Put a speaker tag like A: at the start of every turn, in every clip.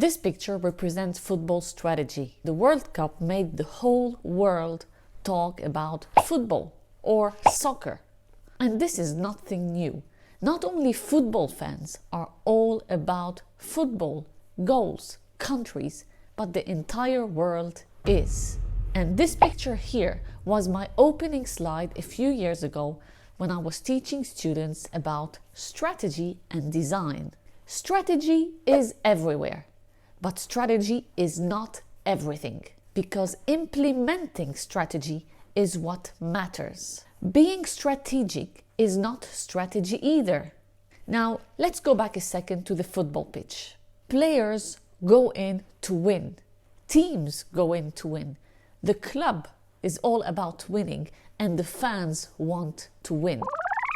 A: This picture represents football strategy. The World Cup made the whole world talk about football or soccer. And this is nothing new. Not only football fans are all about football, goals, countries, but the entire world is. And this picture here was my opening slide a few years ago when I was teaching students about strategy and design. Strategy is everywhere, but strategy is not everything, because implementing strategy is what matters. Being strategic is not strategy either. Now, let's go back a second to the football pitch. Players go in to win. Teams go in to win. The club is all about winning, and the fans want to win.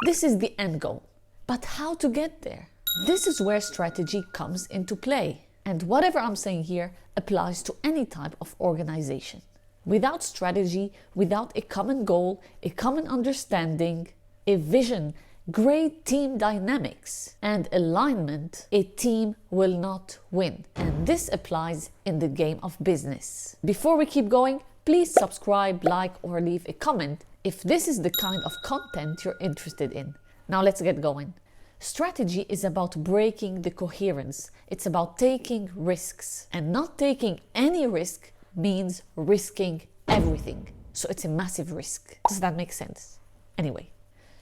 A: This is the end goal. But how to get there? This is where strategy comes into play. And whatever I'm saying here applies to any type of organization. Without strategy, without a common goal, a common understanding, a vision, great team dynamics and alignment, a team will not win. And this applies in the game of business. Before we keep going, please subscribe, like, or leave a comment if this is the kind of content you're interested in. Now let's get going. Strategy is about breaking the coherence. It's about taking risks. And not taking any risk means risking everything. So it's a massive risk. Does that make sense? Anyway,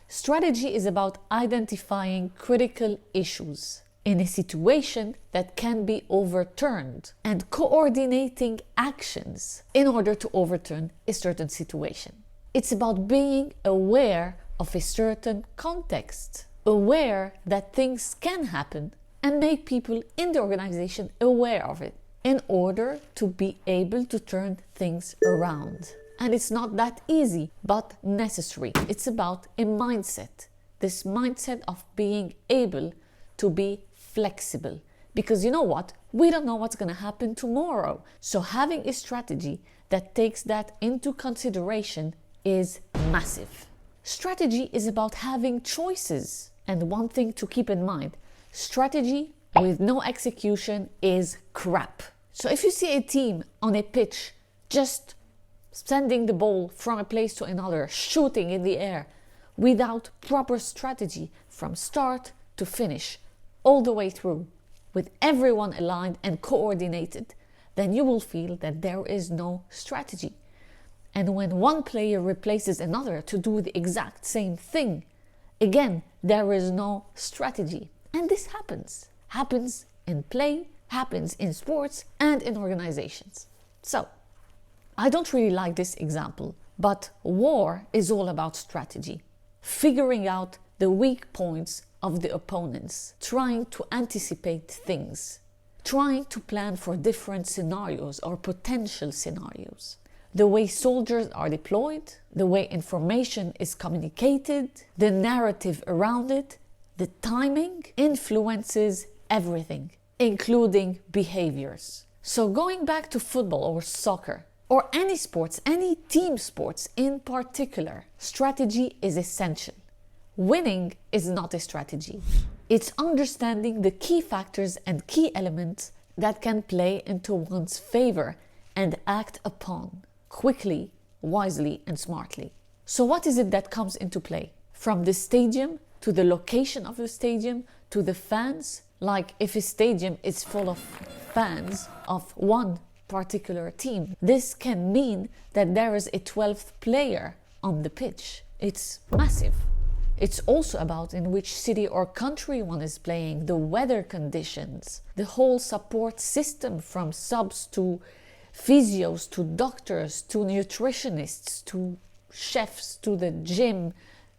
A: strategy is about identifying critical issues in a situation that can be overturned and coordinating actions in order to overturn a certain situation. It's about being aware of a certain context, aware that things can happen, and make people in the organization aware of it in order to be able to turn things around. And it's not that easy, but necessary. It's about a mindset. This mindset of being able to be flexible. Because you know what? We don't know what's going to happen tomorrow. So having a strategy that takes that into consideration is massive. Strategy is about having choices. And one thing to keep in mind, strategy with no execution is crap. So if you see a team on a pitch just sending the ball from a place to another, shooting in the air, without proper strategy from start to finish, all the way through, with everyone aligned and coordinated, then you will feel that there is no strategy. And when one player replaces another to do the exact same thing, again, there is no strategy. And this happens in play, happens in sports and in organizations. So, I don't really like this example, but war is all about strategy. Figuring out the weak points of the opponents, trying to anticipate things, trying to plan for different scenarios or potential scenarios. The way soldiers are deployed, the way information is communicated, the narrative around it, the timing influences everything, including behaviors. So going back to football or soccer, or any sports, any team sports in particular, strategy is essential. Winning is not a strategy. It's understanding the key factors and key elements that can play into one's favor and act upon quickly, wisely, and smartly. So what is it that comes into play? From the stadium to the location of the stadium to the fans. Like if a stadium is full of fans of one particular team, this can mean that there is a 12th player on the pitch. It's massive. It's also about in which city or country one is playing, the weather conditions, the whole support system from subs to physios to doctors to nutritionists to chefs to the gym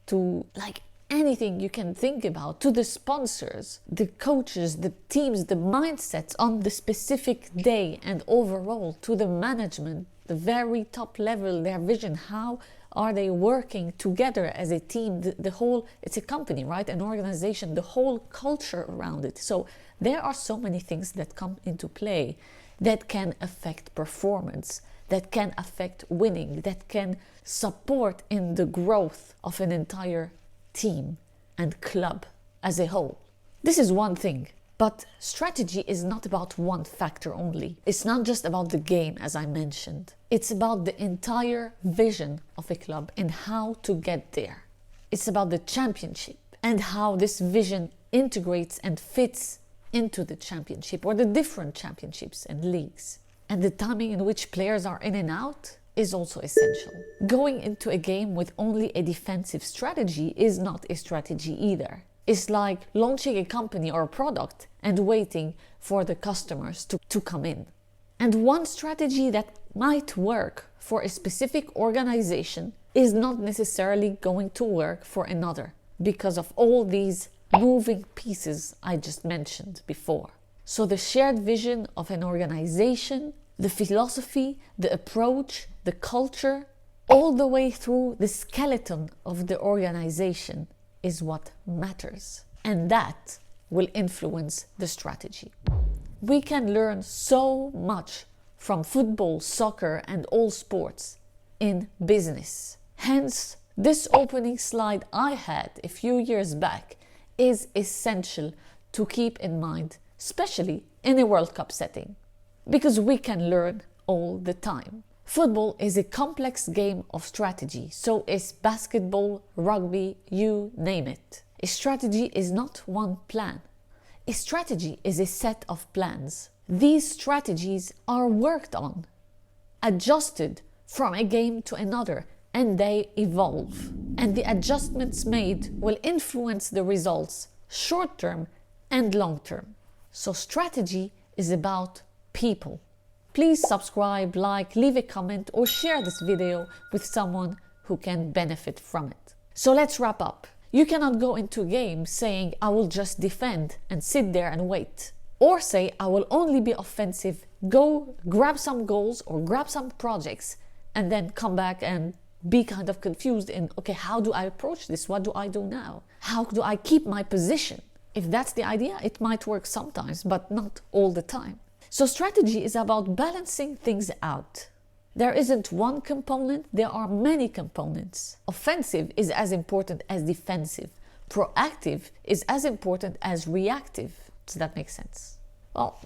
A: to like anything you can think about, to the sponsors, the coaches, the teams, the mindsets on the specific day, and overall to the management, the very top level, their vision, how are they working together as a team, the whole, it's a company, right, an organization, the whole culture around it. So there are so many things that come into play that can affect performance, that can affect winning, that can support in the growth of an entire team and club as a whole. This is one thing. But strategy is not about one factor only. It's not just about the game, as I mentioned. It's about the entire vision of a club and how to get there. It's about the championship and how this vision integrates and fits into the championship or the different championships and leagues. And the timing in which players are in and out is also essential. Going into a game with only a defensive strategy is not a strategy either. It's like launching a company or a product and waiting for the customers to come in. And one strategy that might work for a specific organization is not necessarily going to work for another because of all these moving pieces I just mentioned before. So the shared vision of an organization, the philosophy, the approach, the culture, all the way through the skeleton of the organization is what matters. And that will influence the strategy. We can learn so much from football, soccer, and all sports in business. Hence, this opening slide I had a few years back is essential to keep in mind, especially in a World Cup setting, because we can learn all the time. Football is a complex game of strategy, so is basketball, rugby, you name it. A strategy is not one plan. A strategy is a set of plans. These strategies are worked on, adjusted from a game to another, and they evolve. And the adjustments made will influence the results short term and long term. So strategy is about people. Please subscribe, like, leave a comment or share this video with someone who can benefit from it. So let's wrap up. You cannot go into a game saying I will just defend and sit there and wait. Or say I will only be offensive, go grab some goals or grab some projects and then come back and be kind of confused in, okay, how do I approach this? What do I do now? How do I keep my position? If that's the idea, it might work sometimes, but not all the time. So strategy is about balancing things out. There isn't one component, there are many components. Offensive is as important as defensive. Proactive is as important as reactive. Does that make sense? Well,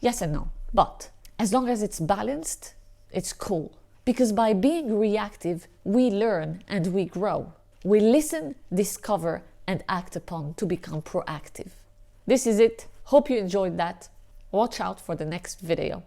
A: yes and no. But as long as it's balanced, it's cool. Because by being reactive, we learn and we grow. We listen, discover, and act upon to become proactive. This is it. Hope you enjoyed that. Watch out for the next video.